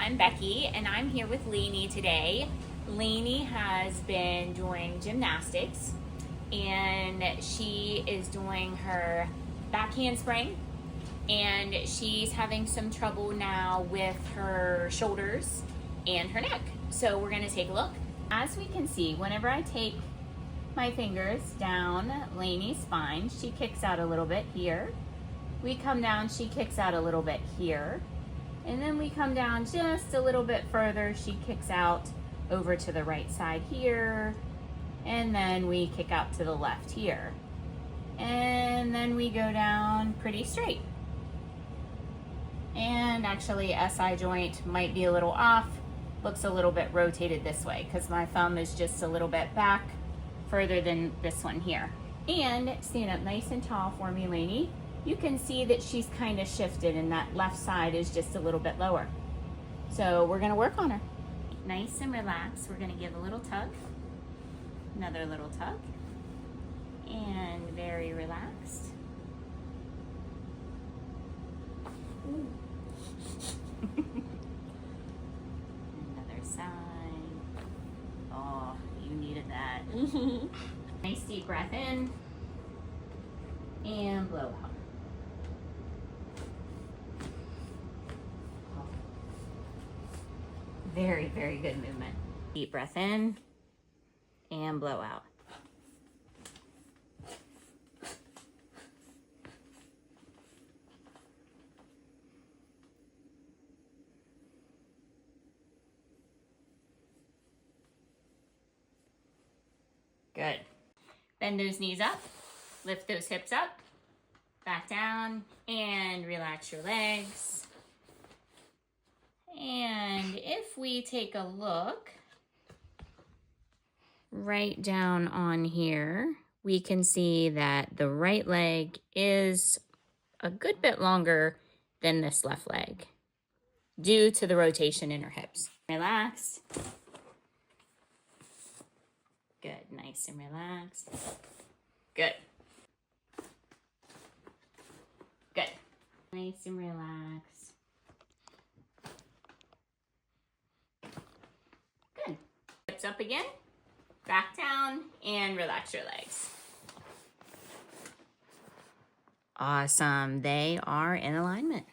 I'm Becky, and I'm here with Lainey today. Lainey has been doing gymnastics, and she is doing her back handspring, and she's having some trouble now with her shoulders and her neck. So we're gonna take a look. As we can see, whenever I take my fingers down Lainey's spine, she kicks out a little bit here. We come down, she kicks out a little bit here. And then we come down just a little bit further, she kicks out over to the right side here. And then we kick out to the left here. And then we go down pretty straight. And actually SI joint might be a little off, looks a little bit rotated this way because my thumb is just a little bit back further than this one here. And stand up nice and tall for me, Lainey. You can see that she's kind of shifted and that left side is just a little bit lower. So we're gonna work on her. Nice and relaxed. We're gonna give a little tug, another little tug, and very relaxed. Another side. Oh, you needed that. Nice deep breath in and blow out. Very, very good movement. Deep breath in and blow out. Good. Bend those knees up, lift those hips up, back down, and relax your legs. And if we take a look right down on here, we can see that the right leg is a good bit longer than this left leg due to the rotation in her hips. Relaxed. Good, nice and relaxed. Good. Good. Nice and relaxed. Good. Hips up again, back down, and relax your legs. Awesome, they are in alignment.